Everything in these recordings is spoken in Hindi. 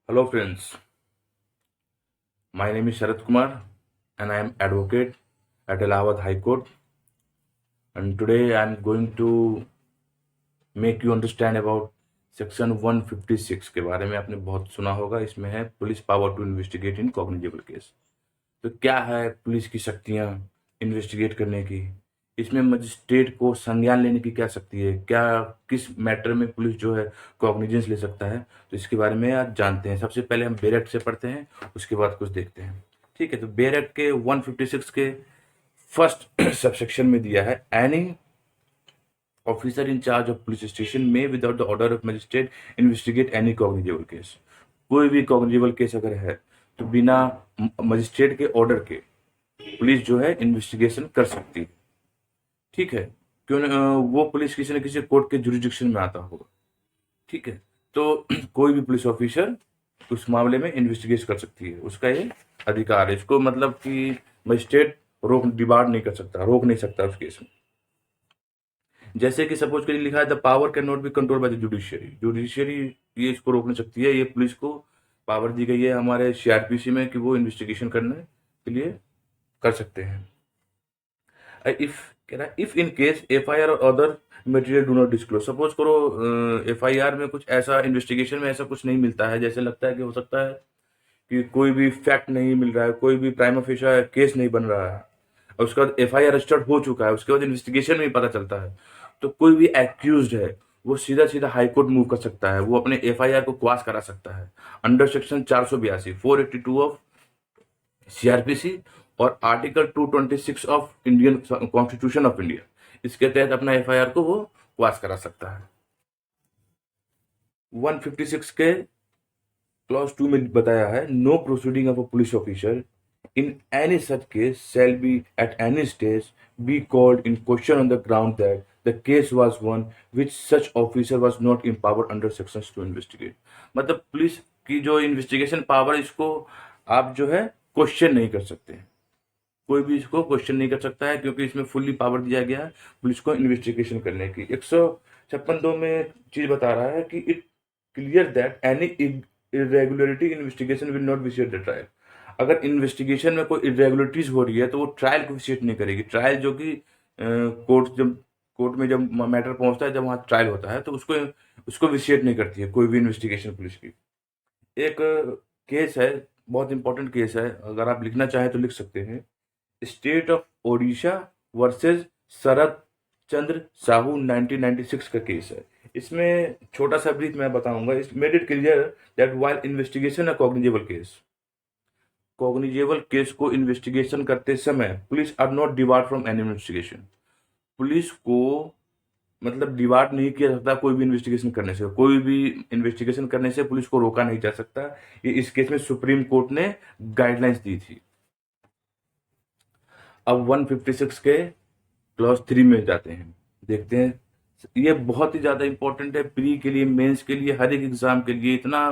Hello friends, my name is Sharat Kumar and I am advocate at Allahabad High Court, and today I am going to make you understand about section 156 के बारे में। आपने बहुत सुना होगा। इसमें है police power to investigate in cognizable case. तो क्या है पुलिस की शक्तियां इन्वेस्टिगेट करने की, इसमें मजिस्ट्रेट को संज्ञान लेने की क्या शक्ति है, क्या किस मैटर में पुलिस जो है कॉग्निजेंस ले सकता है, तो इसके बारे में आज जानते हैं। सबसे पहले हम बेयर एक्ट से पढ़ते हैं, उसके बाद कुछ देखते हैं। ठीक है, तो बेयर एक्ट के 156 के फर्स्ट सबसेक्शन में दिया है, any officer in charge of police station में without the order of magistrate investigate any cognizable case. कोई भी कॉग्निजेबल केस अगर है तो बिना मजिस्ट्रेट के ऑर्डर के पुलिस जो है इन्वेस्टिगेशन कर सकती है। ठीक है, क्यों वो पुलिस किसी न किसी कोर्ट के जुरिडिक्शन में आता होगा। ठीक है, तो कोई भी पुलिस ऑफिसर उस मामले में इन्वेस्टिगेट कर सकती है, उसका ये अधिकार है। इसको मतलब कि मजिस्ट्रेट डिबार नहीं कर सकता, रोक नहीं सकता उस केस में। जैसे कि सपोज के लिए लिखा है the power can not be control by the judiciary. Judiciary ये इसको रोक नहीं सकती है। ये पुलिस को पावर दी गई है हमारे सीआरपीसी में कि वो इन्वेस्टिगेशन करने के लिए कर सकते हैं। इफ कह रहा है इफ इन केस एफआईआर और other material do not disclose. Suppose करो एफआईआर में कुछ ऐसा, इन्वेस्टिगेशन में ऐसा कुछ नहीं मिलता है, जैसे लगता है कि हो सकता है कि कोई भी फैक्ट नहीं मिल रहा है, कोई भी प्राइमा फेशिया केस नहीं बन रहा है, और उसके बाद एफआईआर रजिस्टर्ड हो चुका है, उसके बाद इन्वेस्टिगेशन में ही पता चलता है, तो कोई भी एक्यूज्ड है वो सीधा सीधा हाई कोर्ट मूव कर सकता है। वो अपने एफआईआर को क्वाश करा सकता है अंडर सेक्शन 482 482 ऑफ सीआरपीसी और article 226 of Indian constitution of India. इसके तहत अपना एफआईआर को वो क्वाश करा सकता है। 156 के क्लॉज 2 में बताया है, no proceeding of a police officer in any such case shall be at any stage be called in question on the ground that the case was one which such officer was not empowered under sections to investigate. मतलब पुलिस की जो इन्वेस्टिगेशन पावर, इसको आप जो है क्वेश्चन नहीं कर सकते। कोई भी इसको क्वेश्चन नहीं कर सकता है, क्योंकि इसमें फुल्ली पावर दिया गया है पुलिस को इन्वेस्टिगेशन करने की। 156(2) में चीज बता रहा है कि it clear that any irregularity investigation will not visit the trial. अगर इन्वेस्टिगेशन में कोई इरेगुलरिटीज हो रही है तो वो ट्रायल को विजिट नहीं करेगी। ट्रायल जो कि कोर्ट में जब मैटर पहुंचता है, जब वहाँ ट्रायल होता है, तो उसको उसको विजिट नहीं करती है कोई भी इन्वेस्टिगेशन पुलिस की। एक केस है, बहुत इंपॉर्टेंट केस है, अगर आप लिखना चाहें तो लिख सकते हैं। स्टेट ऑफ ओडिशा वर्सेस शरद चंद्र साहू 1996 का केस है। इसमें छोटा सा ब्रीफ मैं बताऊंगा। इस made it clear that while investigation a cognizable case को इन्वेस्टिगेशन करते समय police are not debarred from any investigation. Police को मतलब डिबार्ड नहीं किया सकता कोई भी इन्वेस्टिगेशन करने से। कोई भी इन्वेस्टिगेशन करने से पुलिस को रोका नहीं जा सकता। ये इस केस में सुप्रीम कोर्ट ने गाइडलाइंस दी थी। अब 156 के क्लॉज 3 में जाते हैं, देखते हैं। ये बहुत ही ज्यादा इंपॉर्टेंट है प्री के लिए, मेंस के लिए, हर एक एग्जाम के लिए। इतना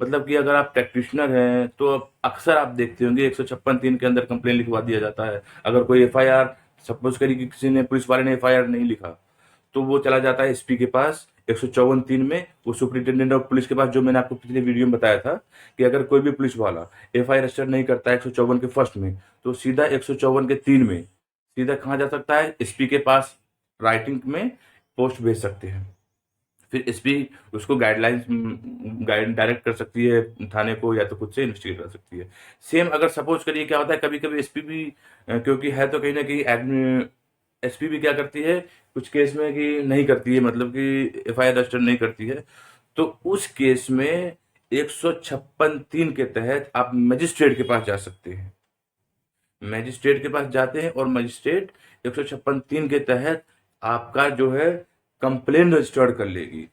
मतलब कि अगर आप प्रैक्टिशनर हैं तो अक्सर आप देखते होंगे 156(3) के अंदर कंप्लेन लिखवा दिया जाता है। अगर कोई एफआईआर, सपोज करिए कि किसी ने, पुलिस वाले ने एफआईआर नहीं लिखा, तो वो चला जाता है एसपी के पास 154(3) में, वो सुपरिटेंडेंट ऑफ पुलिस के पास। जो मैंने आपको पिछले वीडियो में बताया था कि अगर कोई भी पुलिस वाला एफआईआर रजिस्टर नहीं करता है 154 के फर्स्ट में, तो सीधा 154 के 3 में सीधा कहाँ जा सकता है, एसपी के पास राइटिंग में पोस्ट भेज सकते हैं। फिर एसपी उसको गाइडलाइंस डायरेक्ट कर सकती है थाने को, या तो खुद से इन्वेस्टिगेट कर सकती है। सेम अगर सपोज करिए क्या होता है, कभी कभी एसपी भी क्योंकि है तो कहीं ना कहीं एसपी भी क्या करती है कुछ केस में कि नहीं करती है, मतलब कि एफआईआर रजिस्टर नहीं करती है। तो उस केस में 156(3) के तहत आप मजिस्ट्रेट के पास जा सकते हैं। मजिस्ट्रेट के पास जाते हैं और मजिस्ट्रेट 156(3) के तहत आपका जो है कंप्लेन रजिस्टर्ड कर लेगी।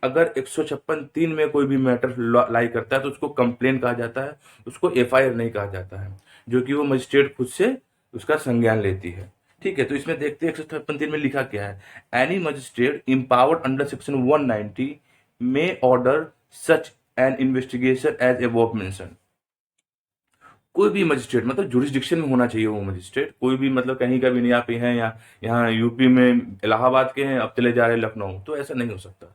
अगर 156(3) में कोई भी मैटर लाई करता है तो उसको कंप्लेन कहा जाता है, उसको एफआईआर नहीं कहा जाता है, जो कि वो मजिस्ट्रेट खुद से उसका संज्ञान लेती है। ठीक है, तो इसमें देखते हैं 156(3) में लिखा क्या है। Any magistrate empowered under section 190 में order such an investigation as above mention. कोई भी मजिस्ट्रेट, मतलब जुरिस्डिक्शन में होना चाहिए वो मजिस्ट्रेट, कोई भी मतलब कहीं का भी नहीं। आप हैं यहाँ यूपी में इलाहाबाद के हैं, अब चले जा रहे हैं लखनऊ, तो ऐसा नहीं हो सकता।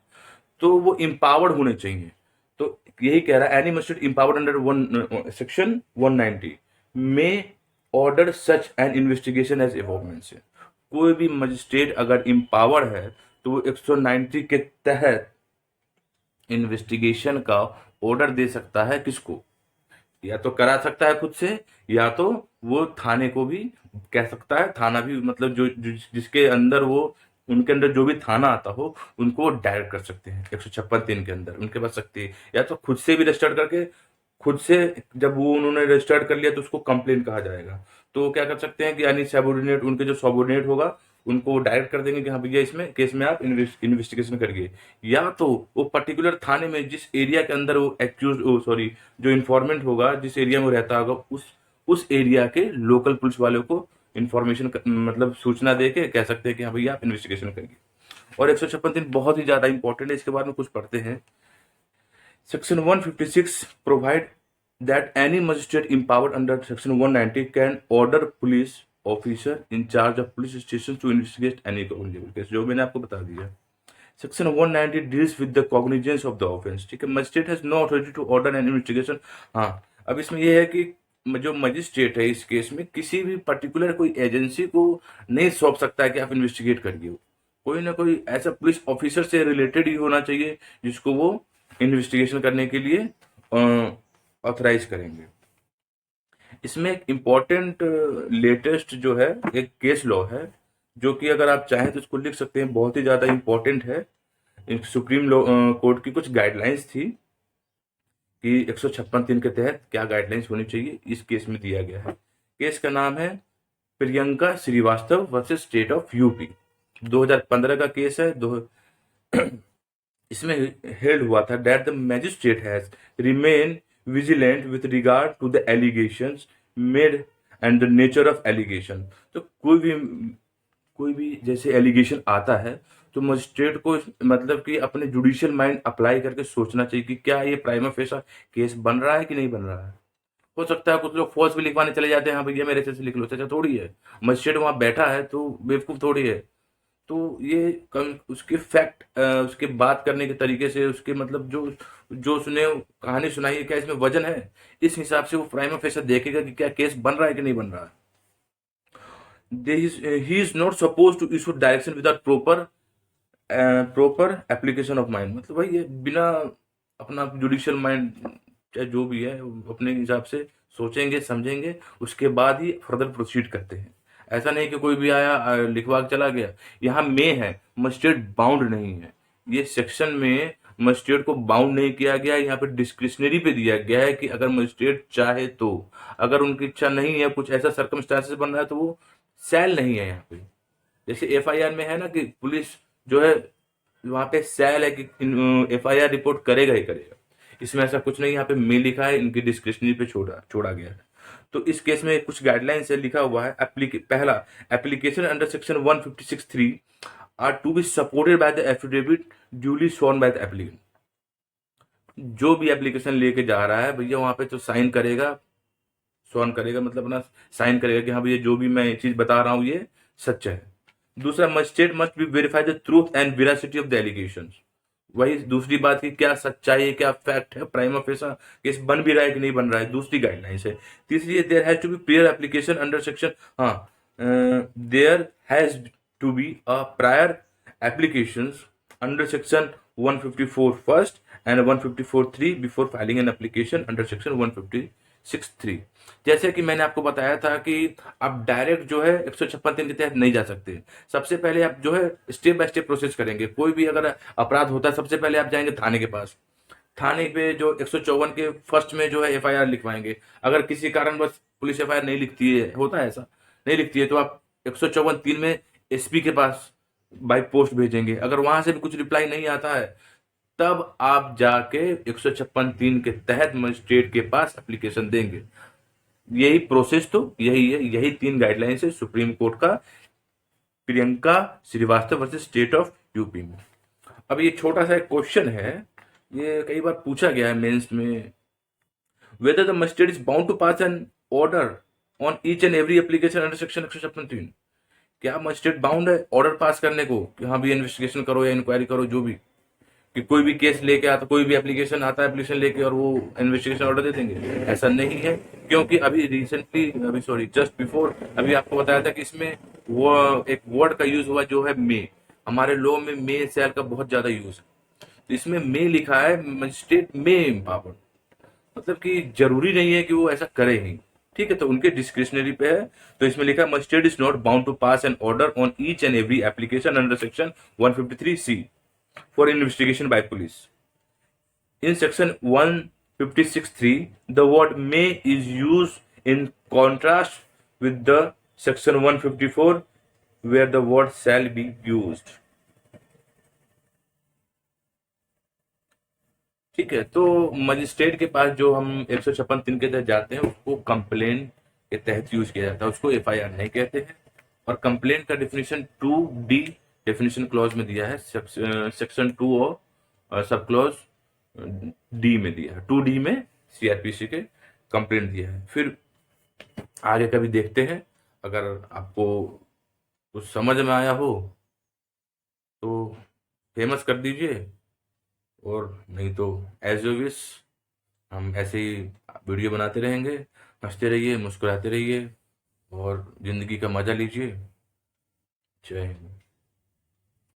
तो वो इम्पावर्ड होने चाहिए। तो यही कह रहा है, any magistrate empowered under one section 190 में order such an investigation as एवॉर्मेंट से। कोई भी मजिस्ट्रेट अगर इम्पावर्ड है तो वो 190 के तहत इन्वेस्टिगेशन का ऑर्डर दे सकता है। किसको? या तो करा सकता है खुद से, या तो वो थाने को भी कह सकता है। थाना भी मतलब जिसके अंदर वो, उनके अंदर जो भी थाना आता हो उनको डायरेक्ट कर सकते हैं 156(3) के अंदर उनके पास शक्ति है। या तो खुद से भी रजिस्टर्ड करके, खुद से जब वो उन्होंने रजिस्टर्ड कर लिया तो उसको कंप्लेंट कहा जाएगा। तो वो क्या कर सकते हैं कि यानी सबऑर्डिनेट, उनके जो सबऑर्डिनेट होगा उनको डायरेक्ट कर देंगे कि हाँ भैया इसमें केस में आप इन्वेस्टिगेशन करिए। या तो वो पर्टिकुलर थाने में जिस एरिया के अंदर वो एक्यूज सॉरी जो इन्फॉर्मेंट होगा, जिस एरिया में वो रहता होगा, उस एरिया के लोकल पुलिस वालों को इन्फॉर्मेशन मतलब सूचना दे के कह सकते हैं कि हाँ भैया आप इन्वेस्टिगेशन करिए। और 156(3) बहुत ही ज्यादा इंपॉर्टेंट है, इसके बारे में कुछ पढ़ते हैं। Section 156 provide that any magistrate empowered under section 190 can order police officer in charge of police station to investigate any cognizable case, जो मैंने आपको बता दिया। Section 190 deals with the cognizance of the offense। ठीक है, magistrate has no authority to order an investigation. हाँ, अब इसमें यह है कि जो मजिस्ट्रेट है इस केस में किसी भी पर्टिकुलर कोई एजेंसी को नहीं सौंप सकता है कि आप इन्वेस्टिगेट करिए। कोई ना कोई ऐसा पुलिस ऑफिसर से रिलेटेड ही होना चाहिए जिसको वो इन्वेस्टिगेशन करने के लिए ऑथराइज करेंगे। इसमें एक इम्पॉर्टेंट लेटेस्ट जो है एक केस लॉ है, जो कि अगर आप चाहें तो इसको लिख सकते हैं, बहुत ही ज़्यादा इम्पॉर्टेंट है। सुप्रीम लॉ कोर्ट की कुछ गाइडलाइंस थी कि 156(3) के तहत क्या गाइडलाइंस होनी चाहिए, इस केस में दिया गया है। केस का नाम है Priyanka Srivastava versus State of UP. 2015 का केस है। इसमें हेल्ड हुआ था that the magistrate has remain vigilant with regard to the allegations made and the nature of allegation. तो कोई भी जैसे एलिगेशन आता है तो मजिस्ट्रेट को मतलब कि अपने जुडिशियल माइंड अप्लाई करके सोचना चाहिए कि क्या ये प्राइमा फेसा केस बन रहा है कि नहीं बन रहा है। हो सकता है कुछ लोग फॉल्स भी लिखवाने चले जाते हैं, हाँ भैया मेरे से लिख लो, ऐसा थोड़ी है। मजिस्ट्रेट वहां बैठा है तो बेवकूफ थोड़ी है। तो ये उसके फैक्ट, उसके बात करने के तरीके से, उसके मतलब जो जो उसने कहानी सुनाई है क्या इसमें वजन है, इस हिसाब से वो प्राइमा फेसा देखेगा कि क्या केस बन रहा है कि नहीं बन रहा है। He is not suppose to issue direction without proper application of mind. मतलब भाई ये बिना अपना जुडिशियल माइंड चाहे जो भी है अपने हिसाब से सोचेंगे समझेंगे उसके बाद ही फर्दर प्रोसीड करते हैं। ऐसा नहीं कि कोई भी आया लिखवा के चला गया। यहाँ में है मजिस्ट्रेट बाउंड नहीं है, ये सेक्शन में मजिस्ट्रेट को बाउंड नहीं किया गया। यहाँ पे डिस्क्रिशनरी पे दिया गया है कि अगर मजिस्ट्रेट चाहे तो, अगर उनकी इच्छा नहीं है, कुछ ऐसा सर्कमस्टांसेस बन रहा है तो वो सेल नहीं है यहाँ पे। जैसे एफआईआर में है ना कि पुलिस जो है वहां पे सेल है कि एफआईआर रिपोर्ट करेगा ही करेगा, इसमें ऐसा कुछ नहीं। यहाँ पे मे लिखा है, इनकी डिस्क्रिशनरी पे छोड़ा गया है। तो इस केस में कुछ गाइडलाइंस है, लिखा हुआ है पहला, application under section 156(3) are to be supported by the affidavit duly sworn by the applicant. जो भी एप्लीकेशन लेके जा रहा है भैया वहां पे तो साइन करेगा, स्वॉर्न करेगा, मतलब अपना साइन करेगा कि हाँ भैया जो भी मैं ये चीज बता रहा हूँ ये सच है। दूसरा, magistrate must be verify the truth and veracity of the allegations. वही दूसरी बात की क्या सच्चाई है, क्या फैक्ट है, प्राइमा फेसा केस बन भी रहा है कि नहीं बन रहा है, दूसरी गाइडलाइंस है। तीसरी है, there has to be prior application under section, हाँ there has to be a prior applications under section 154 first and 154(3) before filing an application under section 156(3). जैसे कि मैंने आपको बताया था कि आप डायरेक्ट जो है 156(3) के तहत नहीं जा सकते। सबसे पहले आप जो है स्टेप बाय स्टेप प्रोसेस करेंगे। कोई भी अगर अपराध होता है सबसे पहले आप जाएंगे थाने के पास, थाने पे जो 154 के फर्स्ट में जो है एफआईआर लिखवाएंगे। अगर किसी कारण बस पुलिस एफआईआर नहीं लिखती है, होता है ऐसा, नहीं लिखती है, तो आप 154(3) में एसपी के पास बाई पोस्ट भेजेंगे। अगर वहां से भी कुछ रिप्लाई नहीं आता है तब आप जाके 156(3) के तहत मजिस्ट्रेट के पास एप्लीकेशन देंगे। यही प्रोसेस तो यही है, यही 3 गाइडलाइंस है सुप्रीम कोर्ट का Priyanka Srivastava versus State of UP में। अब ये छोटा सा एक क्वेश्चन है, ये कई बार पूछा गया है मेंस में, whether the magistrate is bound to pass an order on each and every application under section 156(3). क्या मजिस्ट्रेट बाउंड है ऑर्डर पास करने को कि हाँ भी इन्वेस्टिगेशन करो या इंक्वायरी करो जो भी? कि कोई भी केस लेके आता, कोई भी एप्लीकेशन आता है एप्लीकेशन लेके और वो इन्वेस्टिगेशन ऑर्डर दे देंगे। ऐसा नहीं है, क्योंकि अभी रिसेंटली, अभी सॉरी जस्ट बिफोर अभी आपको बताया था कि इसमें वो एक वर्ड का यूज हुआ जो है मे। हमारे लॉ में मे शैल का बहुत ज्यादा यूज है, तो इसमें मे लिखा है, मजिस्ट्रेट मे एम्पावर्ड, मतलब कि जरूरी नहीं है कि वो ऐसा करे ही। ठीक है, तो उनके डिस्क्रिशनरी पे है। तो इसमें लिखा है magistrate is not bound to pass an order on each and every application under section 153C for investigation by police. In section 156.3, the word may is used in contrast with the section 154 where the word shall be used. ठीक है, तो मजिस्ट्रेट के पास जो हम 156(3) के तहत जाते हैं उसको कंप्लेन के तहत यूज किया जाता है, उसको एफआईआर नहीं कहते हैं। और कंप्लेन का डेफिनेशन 2D डेफिनेशन क्लॉज में दिया है, सेक्शन 2 और सब क्लॉज डी में दिया है, 2D में सीआरपीसी के कंप्लेंट दिया है। फिर आगे कभी देखते हैं, अगर आपको कुछ समझ में आया हो तो फेमस कर दीजिए, और नहीं तो एज यू विश। हम ऐसे ही वीडियो बनाते रहेंगे, हंसते रहिए, मुस्कुराते रहिए और जिंदगी का मजा लीजिए। जय हिंद।